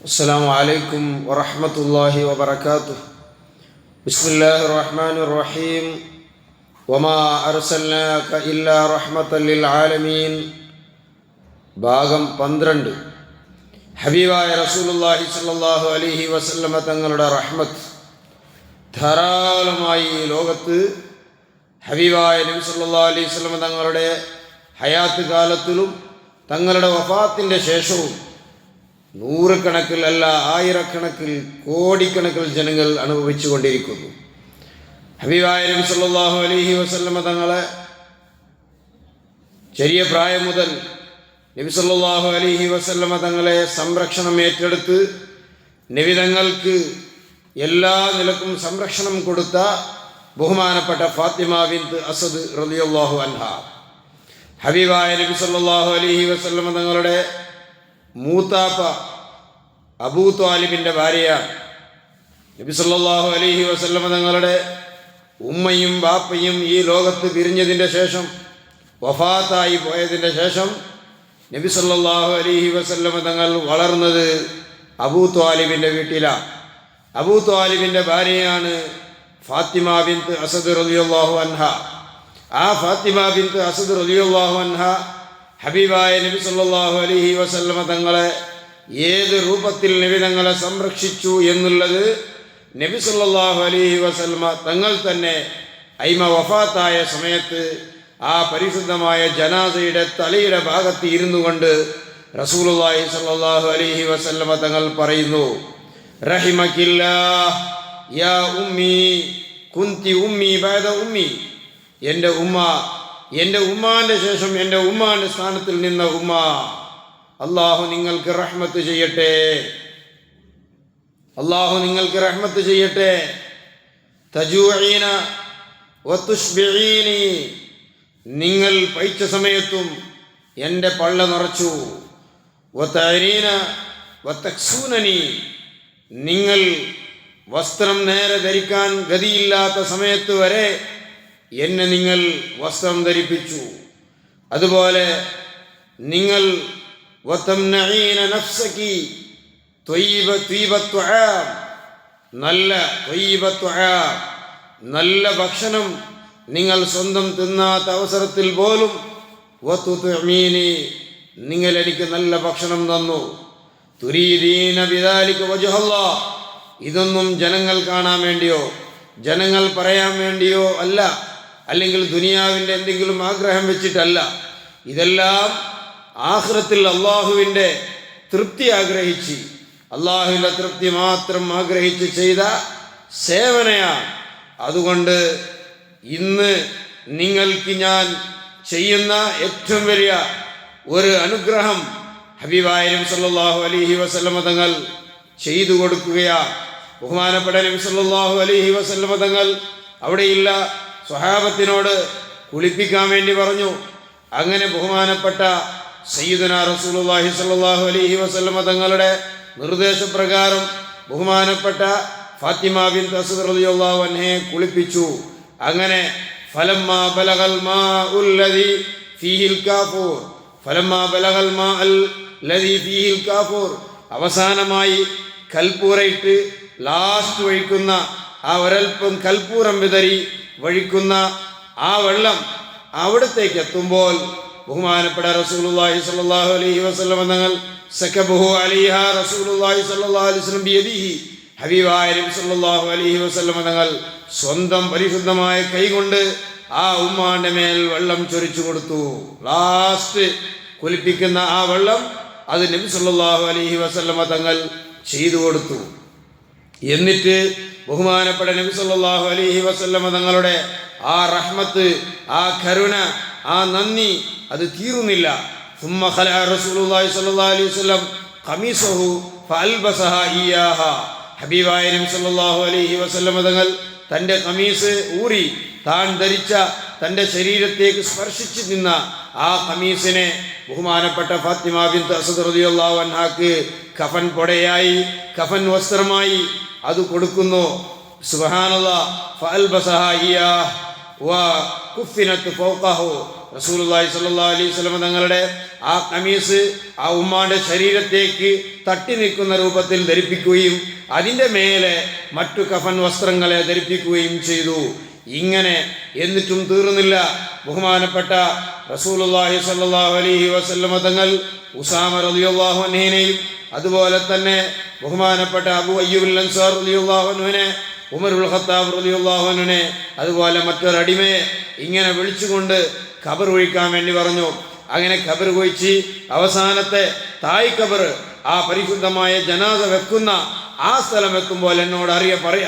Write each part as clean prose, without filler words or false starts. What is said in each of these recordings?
السلام عليكم ورحمة الله وبركاته. بسم الله الرحمن الرحيم. وما أرسلناك إلا رحمة للعالمين. ഭാഗം 12. ഹബീബായ റസൂലുള്ളാഹി സ്വല്ലല്ലാഹു അലൈഹി വസല്ലമ തങ്ങളുടെ റഹ്മത്ത് ധാരാളമായി ഈ ലോകത്ത് ഹബീബായ നബി സല്ലല്ലാഹു അലൈഹി വസല്ലമ തങ്ങളുടെ ഹയാത്ത് കാലത്തിലും തങ്ങളുടെ വഫാത്തിൻ്റെ ശേഷവും നൂറുകണക്കിൽ അല്ല ആയിരക്കണക്കിൽ കോടിക്കണക്കിൽ ജനങ്ങൾ അനുഭവിച്ചു കൊണ്ടിരിക്കുന്നു. ഹബീബായ നബി സല്ലല്ലാഹു അലൈഹി വസല്ലമ തങ്ങളെ ചെറിയ പ്രായം മുതൽ നബി സല്ലല്ലാഹു അലൈഹി വസല്ലമ തങ്ങളെ സംരക്ഷണം ഏറ്റെടുത്ത് നബി തങ്ങൾക്ക് എല്ലാ നിലക്കും സംരക്ഷണം കൊടുത്ത ബഹുമാനപ്പെട്ട ഫാത്തിമ ബിൻത് അസദ് റളിയല്ലാഹു അൻഹ ഹബീബായ നബി സല്ലല്ലാഹു അലൈഹി വസല്ലമ തങ്ങളുടെ മൂത്താപ്പ അബൂ ത്വാലിബിൻ്റെ ഭാര്യയാണ്. നബി സല്ലല്ലാഹു അലൈഹി വസല്ലമ തങ്ങളുടെ ഉമ്മയും ബാപ്പയും ഈ ലോകത്ത് പിരിഞ്ഞതിൻ്റെ ശേഷം, വഫാത്തായി പോയതിൻ്റെ ശേഷം നബി സല്ലല്ലാഹു അലൈഹി വസല്ലമ തങ്ങൾ വളർന്നത് അബൂ ത്വാലിബിൻ്റെ വീട്ടിലാണ്. അബൂ ത്വാലിബിൻ്റെ ഭാര്യയാണ് ഫാത്തിമ ബിൻത് അസദ് റളിയല്ലാഹു അൻഹ. ആ ഫാത്തിമ ബിൻത് അസദ് റളിയല്ലാഹു അൻഹ ഹബീബായ നബി സല്ലല്ലാഹു അലൈഹി വസല്ലമ തങ്ങളെ ഏത് രൂപത്തിൽ നബി തങ്ങളെ സംരക്ഷിച്ചു എന്നുള്ളത് നബി സല്ലല്ലാഹു അലൈഹി വസല്ലമ തങ്ങൾ തന്നെ ഐമ വഫാത്തായ സമയത്ത് ആ പരിശുദ്ധമായ ജനാസയുടെ തലയുടെ ഭാഗത്ത് ഇരുന്നു കൊണ്ട് റസൂലുള്ളാഹി സ്വല്ലല്ലാഹു അലൈഹി വസല്ലമ തങ്ങൾ പറയുന്നു, റഹിമകില്ലാഹ് യാ ഉമ്മി കുന്തി ഉമ്മി ബഅദ ഉമ്മി. എൻ്റെ ഉമ്മ, എൻ്റെ ഉമ്മാൻ്റെ ശേഷം എൻ്റെ ഉമ്മാൻ്റെ സ്ഥാനത്തിൽ നിന്ന ഉമ്മ, അള്ളാഹു നിങ്ങൾക്ക് റഹ്മത്ത് ചെയ്യട്ടെ, അള്ളാഹു നിങ്ങൾക്ക് റഹ്മത്ത് ചെയ്യട്ടെ. തജൂഈന വതുശ്ബിഈനി, നിങ്ങൾ പൈച്ച സമയത്തും എൻ്റെ പള്ള നിറച്ചു. വതഅരീന വതക്സൂനനി, നിങ്ങൾ വസ്ത്രം നേരെ ധരിക്കാൻ ഗതിയില്ലാത്ത സമയത്ത് വരെ എന്നെ നിങ്ങൾ വസ്ത്രം ധരിപ്പിച്ചു. അതുപോലെ നിങ്ങൾ വതംനഈന നഫ്സകി ത്വയ്യിബത്തുആം, നല്ല ഭക്ഷണം നിങ്ങൾ സ്വന്തം തിന്നാത്ത അവസരത്തിൽ പോലും വതുത്ഇമീനി, നിങ്ങൾ എനിക്ക് നല്ല ഭക്ഷണം തന്നു. തുരീദീന ബിദാലിക വജ്ഹല്ലാഹ്, ഇതൊന്നും ജനങ്ങൾ കാണാൻ വേണ്ടിയോ ജനങ്ങൾ പറയാൻ വേണ്ടിയോ അല്ല, അല്ലെങ്കിൽ ദുനിയാവിൻ്റെ എന്തെങ്കിലും ആഗ്രഹം വെച്ചിട്ടല്ല. ഇതെല്ലാം ആഖിറത്തിൽ അള്ളാഹുവിൻ്റെ തൃപ്തി ആഗ്രഹിച്ച്, അള്ളാഹുവിൻ്റെ തൃപ്തി മാത്രം ആഗ്രഹിച്ച് ചെയ്ത സേവനയാണ്. അതുകൊണ്ട് ഇന്ന് നിങ്ങൾക്ക് ഞാൻ ചെയ്യുന്ന ഏറ്റവും വലിയ ഒരു അനുഗ്രഹം ഹബീബായ നബി സല്ലല്ലാഹു അലൈഹി വസല്ലമ തങ്ങൾ ചെയ്തു കൊടുക്കുകയാണ്. ബഹുമാനപ്പെട്ട നബി സല്ലല്ലാഹു അലൈഹി വസല്ലമ തങ്ങൾ അവിടെയില്ല സ്വഹാബത്തിനോട് കുളിപ്പിക്കാൻ വേണ്ടി പറഞ്ഞു. അങ്ങനെ ബഹുമാനപ്പെട്ട സയ്യിദുനാ റസൂലുള്ളാഹി സ്വല്ലല്ലാഹു അലൈഹി വസല്ലമ തങ്ങളുടെ നിർദ്ദേശപ്രകാരം ബഹുമാനപ്പെട്ട ഫാത്തിമ ബിൻത് അസദ് റളിയല്ലാഹു അൻഹയെ കുളിപ്പിച്ചു. അങ്ങനെ ഫലമ്മാ ബലഗൽ മാഉൽ ലദി ഫീഹിൽ കാഫൂർ, ഫലമ്മാ ബലഗൽ മാഅൽ ലദി ഫീഹിൽ കാഫൂർ, അവസാനമായി കൽപ്പൂരയിട്ട് ലാസ്റ്റ് ഒഴിക്കുന്ന ആ ഒരൽപ്പം കൽപ്പൂരം വിതറി വഴിക്കുന്ന ആ വെള്ളം അവിടത്തേക്ക് എത്തുമ്പോൾ ബഹുമാനപ്പെട്ട റസൂലുള്ളാഹി സ്വല്ലല്ലാഹു അലൈഹി വസല്ലം തങ്ങൾ സകബഹു അലൈഹാ റസൂലുള്ളാഹി സ്വല്ലല്ലാഹു അലൈഹി വസല്ലം ബിയദിഹി, ഹബീബായ നബി സല്ലല്ലാഹു അലൈഹി വസല്ലം തങ്ങൾ സ്വന്തം പരിശുദ്ധമായ കൈകൊണ്ട് ആ ഉമ്മാന്റെ മേൽ വെള്ളം ചൊരിച്ചു കൊടുത്തു. ലാസ്റ്റ് കുളിപ്പിക്കുന്ന ആ വെള്ളം അത് നബി സല്ലല്ലാഹു അലൈഹി വസല്ലം തങ്ങൾ ചെയ്തു കൊടുത്തു. എന്നിട്ട് ബഹുമാനപ്പെട്ട നബി സല്ലല്ലാഹു അലൈഹി വസല്ലമ തങ്ങളുടെ ആ റഹ്മത്ത്, ആ കരുണ, ആ നന്ദി അത് തീരുന്നില്ല. ثم خلع رسول الله صلى الله عليه وسلم قميصه فألبسها إياها, ഹബീബായ നബി സല്ലല്ലാഹു അലൈഹി വസല്ലമ തങ്ങൾ തൻ്റെ ഖമീസ് ഊരി താൻ ധരിച്ച തൻ്റെ ശരീരത്തേക്ക് സ്പർശിച്ചു നിന്ന ആ ഖമീസിനെ ബഹുമാനപ്പെട്ട ഫാത്തിമ ബിൻത് അസദ് റളിയല്ലാഹു അൻഹാക്ക് കഫൻ പൊടയായി, കഫൻ വസ്ത്രമായി അത് കൊടുക്കുന്നു. സുബ്ഹാനല്ലാഹ്. ഫഅൽബസഹാ ഇയ്യാഹ് വകുഫിനത് ഫൗഖഹു റസൂലുള്ളാഹി സ്വല്ലല്ലാഹു അലൈഹി വസല്ലം തങ്ങളുടെ ആ ഖമീസ് ആ ഉമ്മാന്റെ ശരീരത്തേക്ക് തട്ടി നിൽക്കുന്ന രൂപത്തിൽ ധരിപ്പിക്കുകയും അതിൻ്റെ മേലെ മറ്റു കഫൻ വസ്ത്രങ്ങളെ ധരിപ്പിക്കുകയും ചെയ്തു. ഇങ്ങനെ എന്നിട്ടും തീർന്നില്ല. ബഹുമാനപ്പെട്ട റസൂലുള്ളാഹി സ്വല്ലല്ലാഹു അലൈഹി വസല്ലം തങ്ങൾ ഉസാമ റളിയല്ലാഹു അൻഹുവിനെയും അതുപോലെ തന്നെ ബഹുമാനപ്പെട്ട അബൂ അയ്യൂബുൽ അൻസാർ റളിയല്ലാഹു അൻഹുവിനെ, ഉമറുൽ ഖത്താബ് റളിയല്ലാഹു അൻഹുവിനെ, അതുപോലെ മറ്റൊരടിമയെ ഇങ്ങനെ വിളിച്ചുകൊണ്ട് ഖബർ കുഴിക്കാൻ വേണ്ടി പറഞ്ഞു. അങ്ങനെ ഖബർ കുഴിച്ച് അവസാനത്തെ തായ് ഖബർ, ആ പരിശുദ്ധമായ ജനാസ വെക്കുന്ന ആ സ്ഥലം എത്തുമ്പോൾ എന്നോട്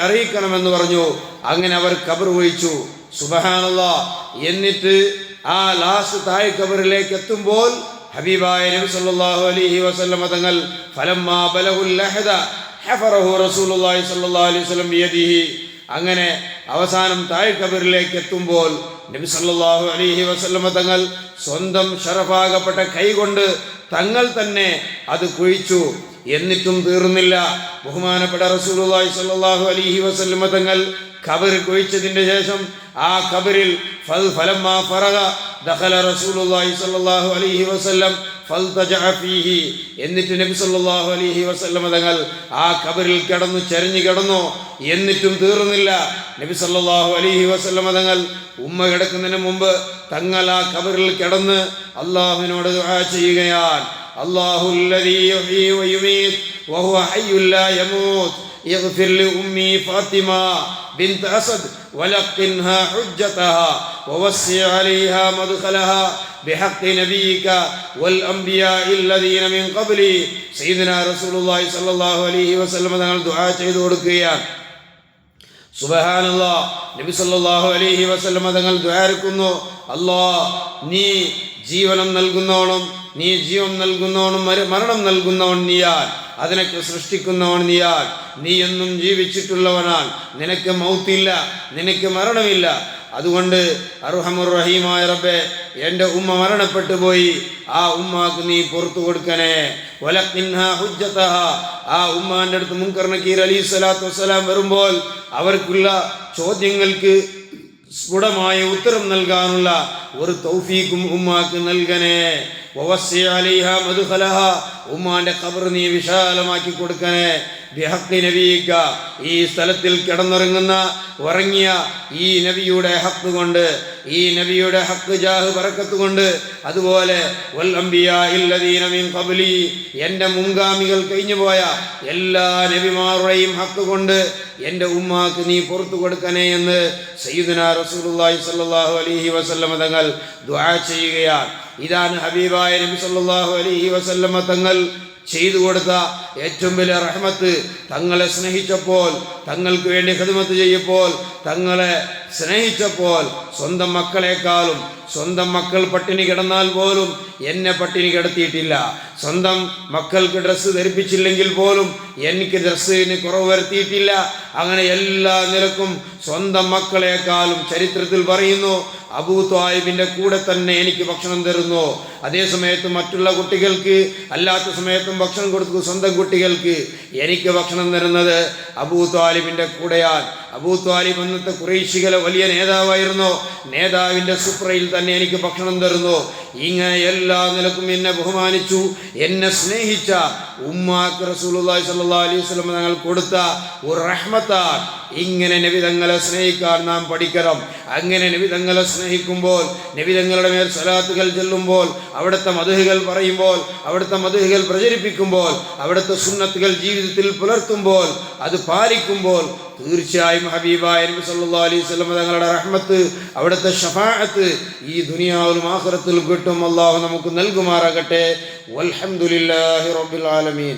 അറിയിക്കണമെന്ന് പറഞ്ഞു. അങ്ങനെ അവർ ഖബർ കുഴിച്ചു. സുബ്ഹാനല്ലാഹ്. എന്നിട്ട് ആ ലാസ്റ്റ് തായ് ഖബറിലേക്ക് എത്തുമ്പോൾ ഹബീബായ നബി സല്ലല്ലാഹു അലൈഹി വസല്ലം തങ്ങൾ ഫലമ്മാ ബലഗുൽ ലഹദ ഹഫറഹു റസൂലുള്ളാഹി സ്വല്ലല്ലാഹു അലൈഹി വസല്ലം ബിയദിഹി. അങ്ങനെ അവസാനം താഴ് ഖബറിലേക്ക് എത്തുമ്പോൾ നബി സല്ലല്ലാഹു അലൈഹി വസല്ലം തങ്ങൾ സ്വന്തം ഷറഫാകപ്പെട്ട കൈകൊണ്ട് തങ്ങൾ തന്നെ അത് കുഴിച്ചു. എന്നിട്ടും തീർന്നില്ല. ബഹുമാനപ്പെട്ട റസൂലുള്ളാഹി സ്വല്ലല്ലാഹു അലൈഹി വസല്ലം തങ്ങൾ ഖബർ കുഴിച്ചതിന്റെ ശേഷം ആ ഖബറിൽ ഫലമ്മാ ഫറഗ ദഖല റസൂലുള്ളാഹി സ്വല്ലല്ലാഹു അലൈഹി വസല്ലം ഫൽതജഅ ഫീഹി. എന്നിട്ട് നബി സല്ലല്ലാഹു അലൈഹി വസല്ലം തങ്ങൾ ആ ഖബറിൽ ചരിഞ്ഞു കിടന്നു. എന്നിട്ടും തീർന്നില്ല. നബി സല്ലല്ലാഹു അലൈഹി വസല്ലം തങ്ങൾ ഉമ്മ കിടക്കുന്നതിന് മുമ്പ് തങ്ങൾ ആ ഖബറിൽ കിടന്ന് അല്ലാഹുവിനോട് ദുആ ചെയ്യുകയാണ്. അല്ലാഹുല്ലദീ യുഹ്യീ വയുമീത് വഹുവ ഹയ്യുൻ ലാ യമൂത് ഇഗ്ഫിർ ലി ഉമ്മി ഫാത്തിമ ബിൻത് അസദ് വലഖിൻഹാ ഹുജ്ജതഹാ വവസ്സി അലൈഹാ മദ്ഖലഹാ ബിഹഖ് നബിയിക വൽ അംബിയാഇ അല്ലദീന മിൻ ഖബ്ലി. സയ്യിദുനാ റസൂലുള്ളാഹി സ്വല്ലല്ലാഹു അലൈഹി വസല്ലം തങ്ങൾ ദുആ ചെയ്തു കൊടുക്കുകയാണ്. സുബ്ഹാനല്ലാഹ്. നബി സല്ലല്ലാഹു അലൈഹി വസല്ലം തങ്ങൾ ദുആർക്കുന്നു, അല്ലാഹ് നീ ജീവനം നൽകുന്നവനും നീ ജീവൻ നൽകുന്നവനും മരണം നൽകുന്നവൻ നീയാൽ, അതിനൊക്കെ സൃഷ്ടിക്കുന്നവൻ നീയാൽ. നീ എന്നും ജീവിച്ചിട്ടുള്ളവനാണ്. നിനക്ക് മൗത്തില്ല, നിനക്ക് മരണമില്ല. അതുകൊണ്ട് അർഹമുർ റഹീമായ റബ്ബേ, എൻ്റെ ഉമ്മ മരണപ്പെട്ടു പോയി, ആ ഉമ്മാക്ക് നീ പുറത്തു കൊടുക്കണേ. വലഖിൻഹാ ഹുജ്ജതഹാ. ആ ഉമ്മാന്റെ അടുത്ത് മുൻകർ നക്കീർ അലൈഹി സ്വലാത്തു വസ്സലാം വരുമ്പോൾ അവർക്കുള്ള ചോദ്യങ്ങൾക്ക് സ്ഫുടമായ ഉത്തരം നൽകാനുള്ള ഒരു തൗഫീഖും ഉമ്മാക്ക് നൽകണേ. വവസ്സി അലൈഹാ മദ്ഖലഹാ. ഉമ്മാന്റെ ഖബർ നീ വിശാലമാക്കി കൊടുക്കണേ. ബിഹഖ് നബിയിക. ഈ സ്ഥലത്തിൽ ഉറങ്ങിയ ഈ നബിയുടെ ഹക്ക് കൊണ്ട്, ഈ നബിയുടെ ഹക്ക് ജാഹ് ബറക്കത്ത് കൊണ്ട്, അതുപോലെ വൽ അംബിയാഇ അല്ലദീന മിൻ ഖബ്ലി, എൻ്റെ മുൻഗാമികൾ കഴിഞ്ഞുപോയ എല്ലാ നബിമാരുടെയും ഹക്ക് കൊണ്ട് എൻ്റെ ഉമ്മാക്ക് നീ പുറത്തു കൊടുക്കണേ എന്ന് സയ്യിദുനാ റസൂലുള്ളാഹി സ്വല്ലല്ലാഹു അലൈഹി വസല്ലം തങ്ങൾ ദുആ ചെയ്യുകയാണ്. ഇതാണ് ഹബീബായ നബി സല്ലല്ലാഹു അലൈഹി വസല്ലം തങ്ങൾ ചെയ്തു കൊടുത്ത ഏറ്റവും വലിയ റഹ്മത്ത്. തങ്ങളെ സ്നേഹിച്ചപ്പോൾ, തങ്ങൾക്ക് വേണ്ടി ഖിദ്മത്ത് ചെയ്യപ്പോൾ, തങ്ങളെ സ്നേഹിച്ചപ്പോൾ സ്വന്തം മക്കളെക്കാളും, സ്വന്തം മക്കൾ പട്ടിണി കിടന്നാൽ പോലും എന്നെ പട്ടിണി കിടത്തിയിട്ടില്ല. സ്വന്തം മക്കൾക്ക് ഡ്രസ്സ് ധരിപ്പിച്ചില്ലെങ്കിൽ പോലും എനിക്ക് ഡ്രസ്സിന് കുറവ് വരുത്തിയിട്ടില്ല. അങ്ങനെ എല്ലാ നിലക്കും സ്വന്തം മക്കളെക്കാളും ചരിത്രത്തിൽ പറയുന്നു അബൂ ത്വാലിബിന്റെ കൂടെ തന്നെ എനിക്ക് ഭക്ഷണം തരുന്നു. അതേ സമയത്ത് മറ്റുള്ള കുട്ടികൾക്ക് അല്ലാത്ത സമയത്തും ഭക്ഷണം കൊടുത്തു. സ്വന്തം കുട്ടികൾക്ക് എനിക്ക് ഭക്ഷണം തരുന്നത് അബൂ ത്വാലിബിന്റെ കൂടെയാണ്. അബൂ ത്വാലിബ് അന്നത്തെ ഖുറൈശികളെ വലിയ നേതാവായിരുന്നു. നേതാവിൻ്റെ സുപ്രയിൽ തന്നെ എനിക്ക് ഭക്ഷണം തരുന്നു. ഇങ്ങനെ എല്ലാ നിലക്കും എന്നെ ബഹുമാനിച്ചു, എന്നെ സ്നേഹിച്ച ഉമ്മാക്ക് റസൂലുള്ളാഹി സ്വല്ലല്ലാഹു അലൈഹി വസല്ലം തങ്ങൾ കൊടുത്ത ഒരു റഹ്മത്താണ്. ഇങ്ങനെ നബി തങ്ങളെ സ്നേഹിക്കാൻ നാം പഠിക്കണം. അങ്ങനെ നബി തങ്ങളെ സ്നേഹിക്കുമ്പോൾ, നബി തങ്ങളുടെ മേൽ സ്വലാത്തുകൾ ചൊല്ലുമ്പോൾ, അവിടുത്തെ മദ്ഹുകൾ പറയുമ്പോൾ, അവിടുത്തെ മദ്ഹുകൾ പ്രചരിപ്പിക്കുമ്പോൾ, അവിടുത്തെ സുന്നത്തുകൾ ജീവിതത്തിൽ പുലർത്തുമ്പോൾ, അത് പാലിക്കുമ്പോൾ തീർച്ചയായും ഹബീബായ നബി സല്ലല്ലാഹു അലൈഹി വസല്ലം തങ്ങളുടെ റഹ്മത്ത്, അവിടുത്തെ ശഫാഅത്ത് ഈ ദുനിയാവിലും ആഖിറത്തിലും കിട്ടും. അല്ലാഹു നമുക്ക് നൽകുമാറാകട്ടെ. വൽഹംദുലില്ലാഹി റബ്ബിൽ ആലമീൻ.